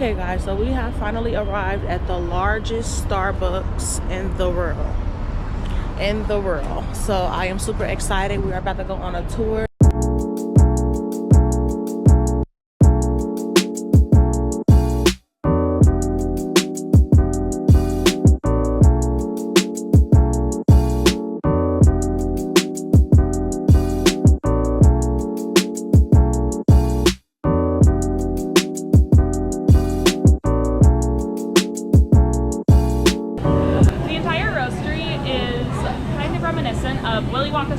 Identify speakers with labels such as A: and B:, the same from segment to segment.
A: Okay guys, so we have finally arrived at the largest Starbucks in the world. So I am super excited. We are about to go on a tour.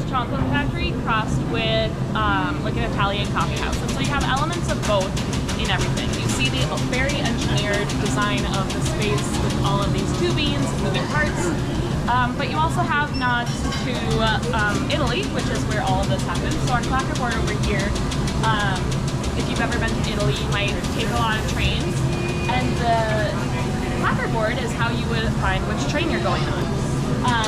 B: Chocolate factory crossed with like an Italian coffee house, and so you have elements of both in everything. You see the very engineered design of the space with all of these tubings, moving parts, but you also have nods to Italy, which is where all of this happens. So our clapperboard over here, if you've ever been to Italy, you might take a lot of trains, and the clapperboard is how you would find which train you're going on.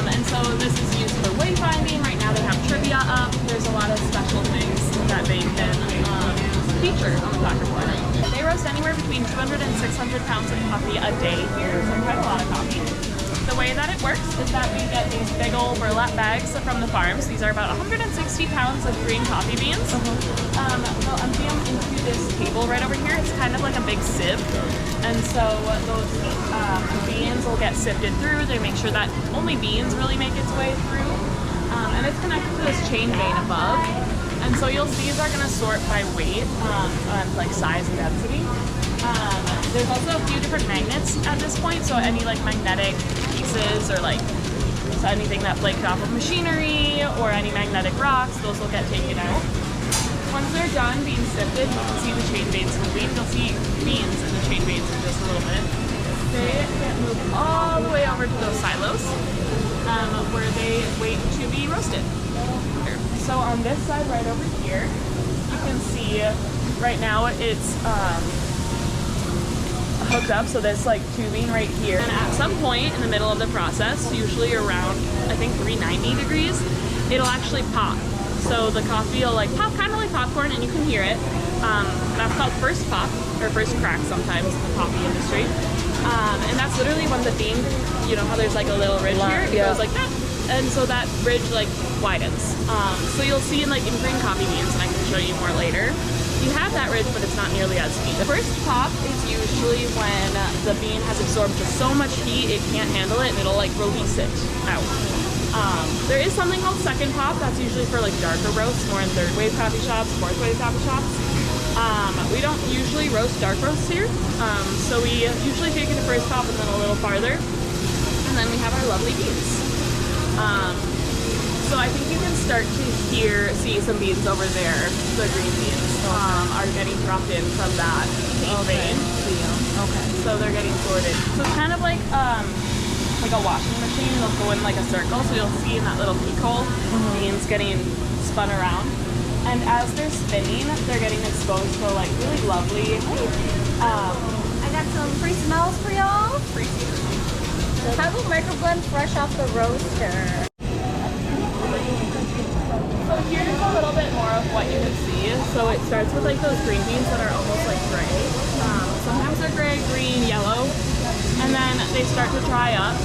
B: And so this is used for wayfinding. Right now they have trivia up. There's a lot of special things that they can feature on the clapperboard. They roast anywhere between 200 and 600 pounds of coffee a day here, so quite a lot of coffee. The way that it works is that we get these big old burlap bags from the farms. These are about 160 pounds of green coffee beans. We'll empty them into this table right over here. It's kind of like a big sieve. And so those beans will get sifted through. They make sure that only beans really make its way through. And it's connected to this chain vein above. And so you'll see these are going to sort by weight, and like size and density. There's also a few different magnets at this point, so any like magnetic pieces or like so anything that flaked off of machinery or any magnetic rocks, those will get taken out. Once they're done being sifted, you can see the chain veins moving. You'll see beans in the chain veins in just a little bit. They get moved all the way over to those silos where they wait to be roasted. So on this side right over here, you can see right now it's hooked up, so there's like tubing right here, and at some point in the middle of the process, usually around I think 390 degrees, it'll actually pop. So the coffee will like pop, kind of like popcorn, and you can hear it. That's called first pop, or first crack sometimes in the coffee industry. And that's literally when the bean, you know how there's like a little ridge here, it goes like that, and so that ridge like widens. So you'll see in like in green coffee beans, and I can show you more later, you have that ridge, but it's not nearly as deep. The first pop is usually when the bean has absorbed just so much heat it can't handle it, and it'll like release it out. There is something called second pop. That's usually for like darker roasts, more in third wave coffee shops, fourth wave coffee shops. We don't usually roast dark roasts here, so we usually take it to first pop and then a little farther, and then we have our lovely beans. So I think you can start to see some beans over there. The green beans are getting dropped in from that chain vein. Okay. So they're getting sorted. So it's kind of like a washing machine. They'll go in like a circle, so you'll see in that little peak hole beans getting spun around. And as they're spinning, they're getting exposed to like really lovely.
C: I got some free smells for y'all.
B: Free smells.
C: Have a microblend fresh off the roaster.
B: So here's a little bit more of what you would see. So it starts with like those green beans that are almost like gray. Sometimes they're gray, green, yellow, and then they start to dry up.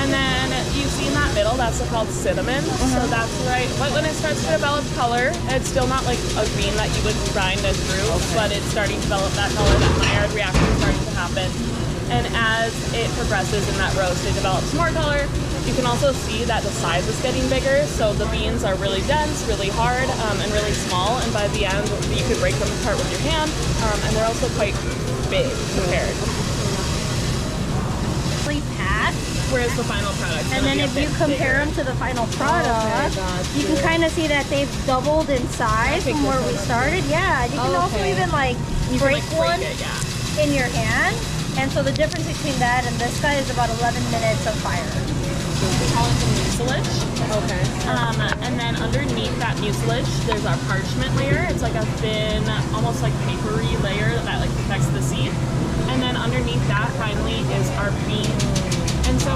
B: And then you see in that middle, that's called cinnamon. So that's right. But when it starts to develop color, it's still not like a green that you would grind as brew, but it's starting to develop that color. That Maillard reaction is starting to happen. And as it progresses in that roast, it develops more color. You can also see that the size is getting bigger. So the beans are really dense, really hard, and really small. And by the end, you could break them apart with your hand. And they're also quite big compared. Where's the final product?
C: And then if you compare them to the final product, you can kind of see that they've doubled in size from where we started. Yeah, you can also even like break one in your hand. And so the difference between that and this guy is about 11 minutes of fire.
B: We call it the mucilage. Okay. And then underneath that mucilage, there's our parchment layer. It's like a thin, almost like papery layer that like protects the seed. And then underneath that finally is our bean. And so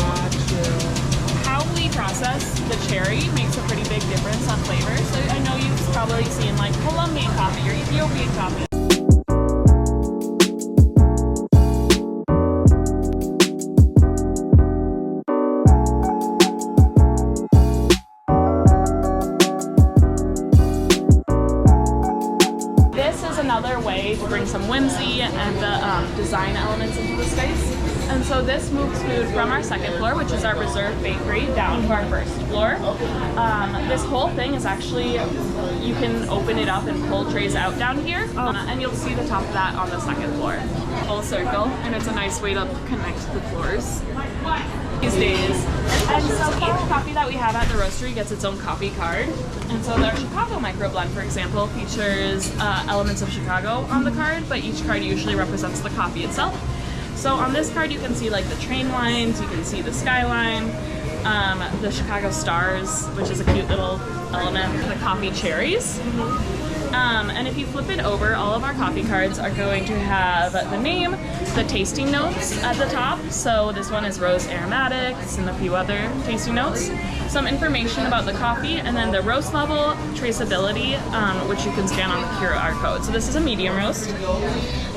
B: how we process the cherry makes a pretty big difference on flavor. So I know you've probably seen like Colombian coffee or Ethiopian coffee. this is another way to bring some whimsy and the design elements into the space. And so this moves food from our second floor, which is our reserve bakery, down to our first floor. This whole thing is actually, you can open it up and pull trays out down here, and you'll see the top of that on the second floor. Full circle, and it's a nice way to connect the floors these days. And so each coffee that we have at the roastery gets its own coffee card. And so the Chicago microblend, for example, features elements of Chicago on the card, but each card usually represents the coffee itself. So on this card you can see like the train lines, you can see the skyline, the Chicago stars, which is a cute little element, the coffee cherries. And if you flip it over, all of our coffee cards are going to have the name, the tasting notes at the top. So this one is rose aromatics and a few other tasting notes. Some information about the coffee, and then the roast level, traceability, which you can scan on the QR code. So this is a medium roast.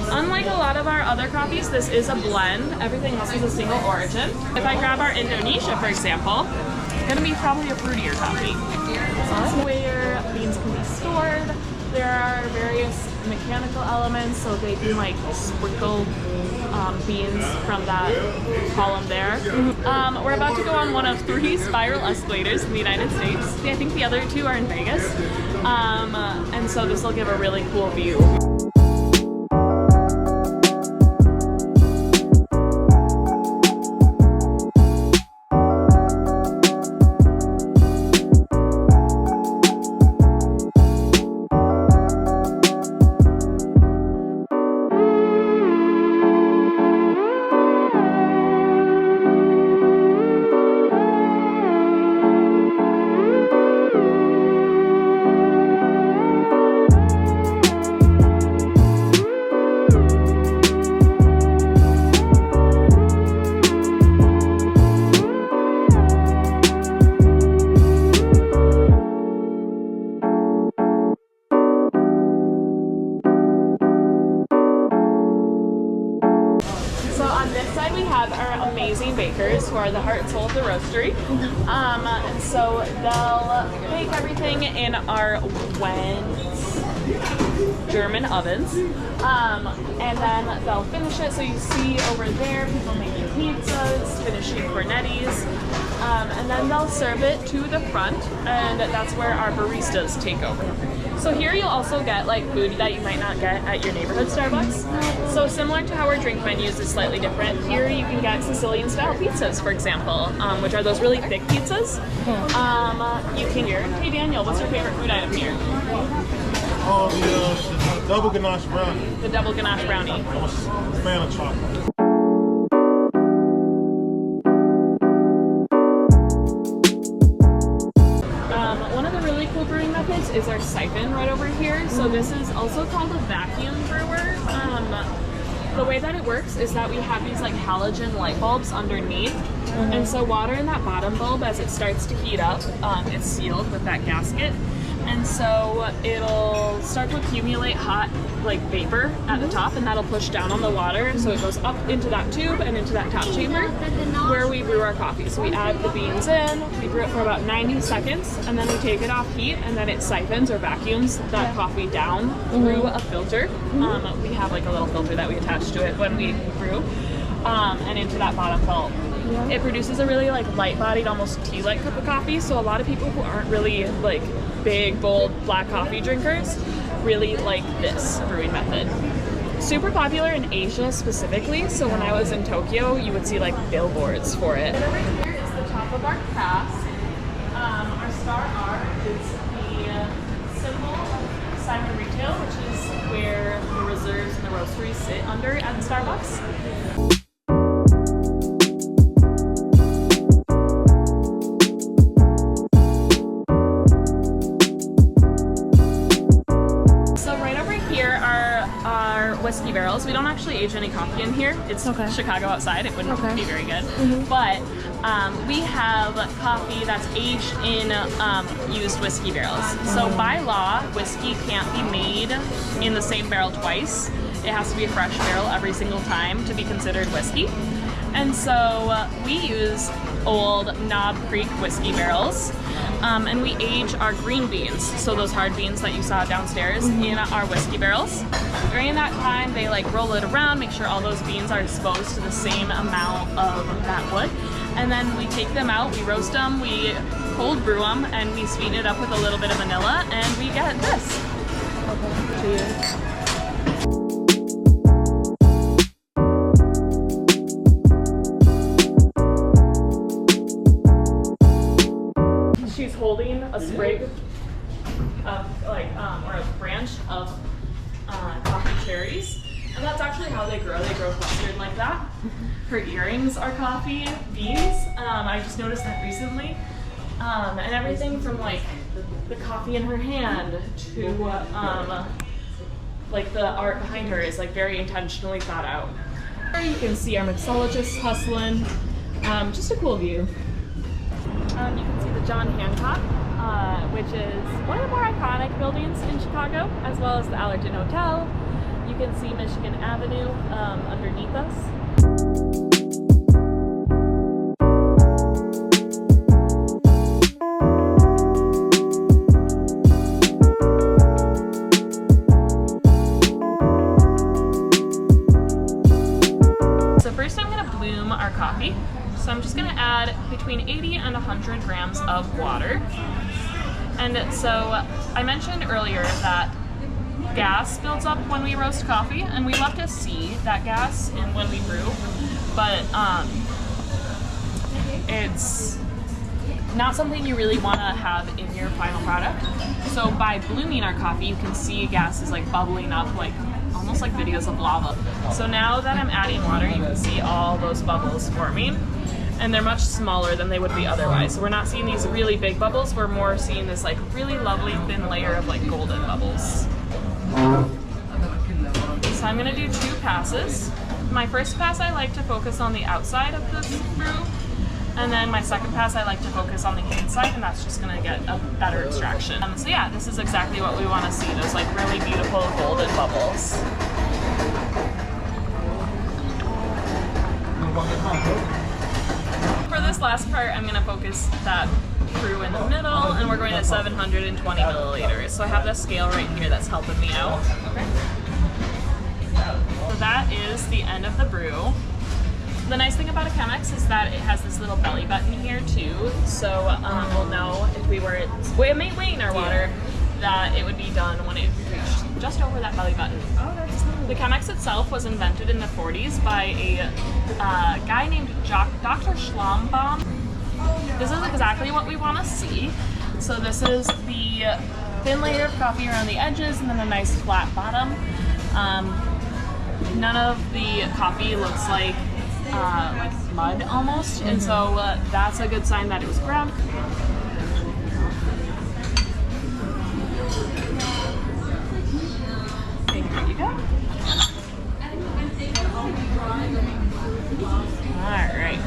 B: Unlike a lot of our other coffees, this is a blend. Everything else is a single origin. If I grab our Indonesia, for example, it's gonna be probably a fruitier coffee. So this is where beans can be stored. There are various mechanical elements, so they can like sprinkle beans from that column there. We're about to go on one of 3 spiral escalators in the United States. I think the other 2 are in Vegas. And so this will give a really cool view. Bakers who are the heart and soul of the roastery. And so they'll bake everything in our German ovens, and then they'll finish it. So you see over there people making pizzas, finishing cornettis, and then they'll serve it to the front, and that's where our baristas take over. So here you'll also get like food that you might not get at your neighborhood Starbucks. So similar to how our drink menus is slightly different, here you can get Sicilian style pizzas, for example, which are those really thick pizzas. You can hear. Hey Daniel, what's your favorite food item here?
D: Oh, the double ganache brownie.
B: The double ganache brownie.
D: I'm a fan of chocolate.
B: One of the really cool brewing methods is our siphon right over here. So this is also called a vacuum brewer. The way that it works is that we have these like halogen light bulbs underneath, and so water in that bottom bulb, as it starts to heat up, it's sealed with that gasket. And so it'll start to accumulate hot like vapor at the top, and that'll push down on the water, so it goes up into that tube and into that top chamber where we brew our coffee. So we add the beans in, we brew it for about 90 seconds, and then we take it off heat, and then it siphons or vacuums that coffee down through a filter. We have like a little filter that we attach to it when we brew, and into that bottom bulb. It produces a really like light-bodied, almost tea-like cup of coffee, so a lot of people who aren't really like big, bold black coffee drinkers really like this brewing method. Super popular in Asia specifically, so when I was in Tokyo, you would see like billboards for it. Over here is the top of our cask. Our star R is the symbol of Simon Retail, which is where the reserves and the roasteries sit under at Starbucks. Whiskey barrels. We don't actually age any coffee in here. It's Chicago outside. It wouldn't be very good. But we have coffee that's aged in used whiskey barrels. So by law, whiskey can't be made in the same barrel twice. It has to be a fresh barrel every single time to be considered whiskey. And so we use old Knob Creek whiskey barrels, and we age our green beans, so those hard beans that you saw downstairs, in our whiskey barrels. During that time, they like roll it around, make sure all those beans are exposed to the same amount of that wood, and then we take them out, we roast them, we cold brew them, and we sweeten it up with a little bit of vanilla, and we get this.
A: Okay, cheers.
B: She's holding a sprig of or a branch of coffee cherries, and that's actually how they grow. They grow clustered like that. Her earrings are coffee beans. I just noticed that recently, and everything from like the coffee in her hand to like the art behind her is like very intentionally thought out. Here you can see our mixologist hustling. Just a cool view. You can see the John Hancock, which is one of the more iconic buildings in Chicago, as well as the Allerton Hotel. You can see Michigan Avenue underneath us. So first I'm going to bloom our coffee. So I'm just going to add between 80 and 100 grams of water. And so I mentioned earlier that gas builds up when we roast coffee, and we love to see that gas in when we brew, but it's not something you really want to have in your final product. So by blooming our coffee, you can see gas is like bubbling up, like almost like videos of lava. So now that I'm adding water, you can see all those bubbles forming, and they're much smaller than they would be otherwise. So we're not seeing these really big bubbles, we're more seeing this like really lovely thin layer of like golden bubbles. So I'm gonna do 2 passes. My first pass I like to focus on the outside of this brew, and then my second pass I like to focus on the inside, and that's just gonna get a better extraction. So yeah, this is exactly what we wanna see, those like really beautiful golden bubbles. For this last part, I'm gonna focus that brew in the middle, and we're going at 720 milliliters. So I have this scale right here that's helping me out. So that is the end of the brew. The nice thing about a Chemex is that it has this little belly button here too, so we'll know if we were weighing our water that it would be done when it reached just over that belly button. Oh, that's nice. The Chemex itself was invented in the 40s by a guy named Dr. Schlumbaum. This is exactly what we want to see. So this is the thin layer of coffee around the edges, and then a nice flat bottom. None of the coffee looks like mud almost, and so that's a good sign that it was ground. There you go. Alright,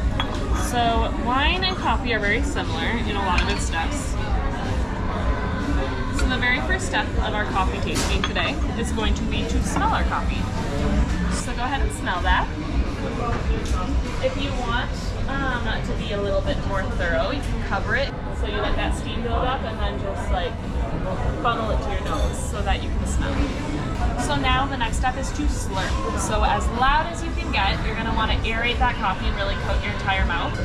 B: so wine and coffee are very similar in a lot of its steps. So the very first step of our coffee tasting today is going to be to smell our coffee. So go ahead and smell that. If you want to be a little bit more thorough, you can cover it so you let that steam build up, and then just like funnel it to your nose so that you can smell it. So now the next step is to slurp. So as loud as you can get, you're going to want to aerate that coffee and really coat your entire mouth.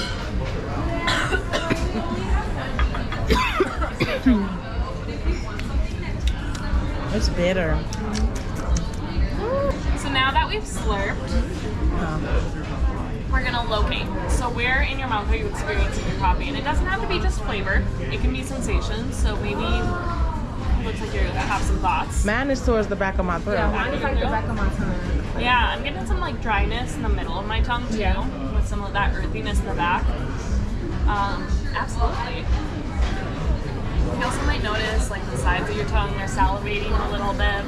A: It's bitter.
B: So now that we've slurped, we're gonna locate. So where in your mouth are you experiencing your coffee? And it doesn't have to be just flavor. It can be sensations. So maybe it looks like you have some thoughts.
A: Mine is towards the back of my throat.
B: Yeah, mine is like the back of my tongue. Yeah, I'm getting some like dryness in the middle of my tongue too, with some of that earthiness in the back. Absolutely. You also might notice like the sides of your tongue are salivating a little bit.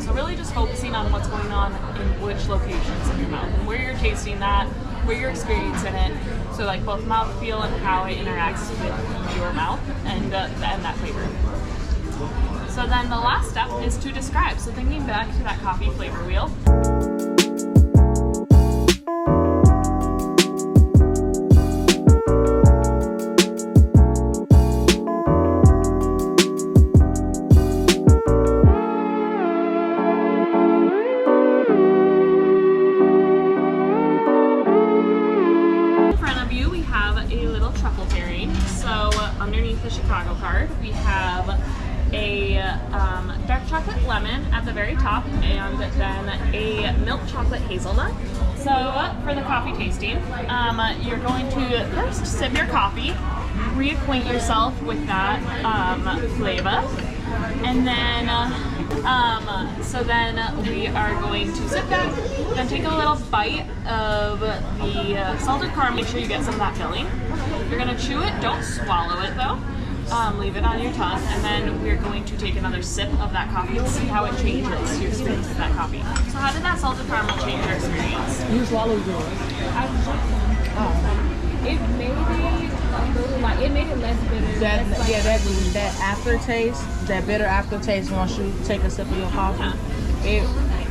B: So really just focusing on what's going on in which locations in your mouth and where you're tasting that, where you're experiencing it. So like both mouthfeel and how it interacts with your mouth and that flavor. So then the last step is to describe. So thinking back to that coffee flavor wheel. chocolate lemon at the very top, and then a milk chocolate hazelnut. So for the coffee tasting, you're going to first sip your coffee, reacquaint yourself with that flavor, and then so then we are going to sip that, then take a little bite of the salted caramel. Make sure you get some of that filling. You're gonna chew it, don't swallow it though. Leave it on your tongue, and then we're going to take another sip of that coffee and see how it changes your experience with that coffee. So how did that salted caramel change your experience?
A: You swallowed yours.
E: It made it a little like it made it less bitter.
A: That aftertaste, that bitter aftertaste once you take a sip of your coffee, it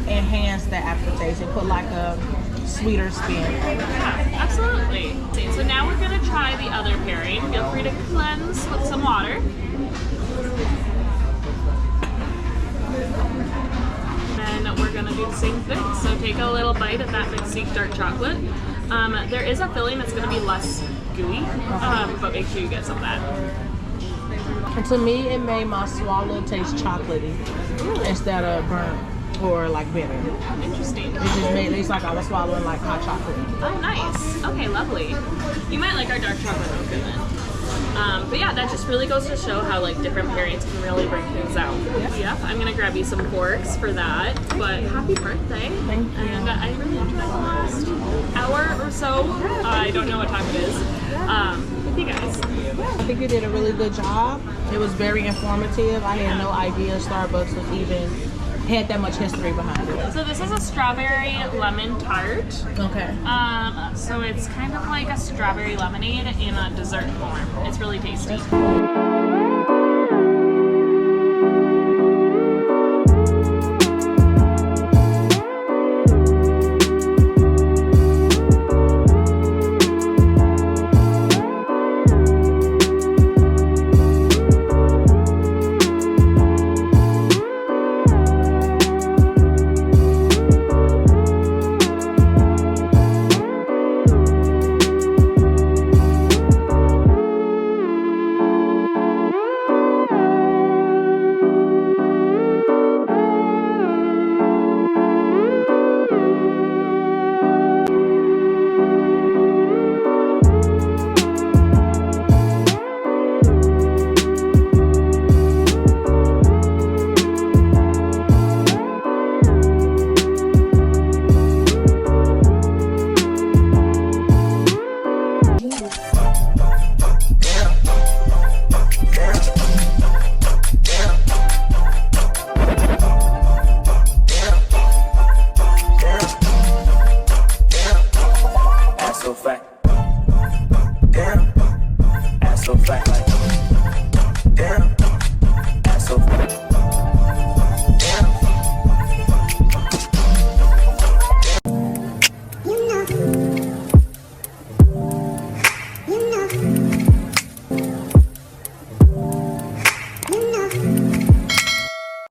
A: enhanced that aftertaste. It put like a sweeter spin.
B: Yeah, absolutely. So now we're gonna try the other pairing. Feel free to cleanse with some water. And we're gonna do the same thing. So take a little bite of that Mexique dark chocolate. There is a filling that's gonna be less gooey, but make sure you get some of that.
A: And to me, it made my swallow taste chocolatey instead of burnt or like bitter.
B: Interesting.
A: It just made it taste like I was swallowing like hot chocolate.
B: Oh, nice. Okay, lovely. You might like our dark chocolate mocha then. But yeah, that just really goes to show how like different pairings can really bring things out. Yep, I'm gonna grab you some forks for that. But happy birthday.
A: Thank you.
B: And I really enjoyed the last hour or so. I don't know what time it is. With you guys.
A: I think you did a really good job. It was very informative. I had no idea Starbucks was even had that much history behind it.
B: So this is a strawberry lemon tart.
A: Okay.
B: So it's kind of like a strawberry lemonade in a dessert form. It's really tasty.
F: Damn, ass so fat like damn.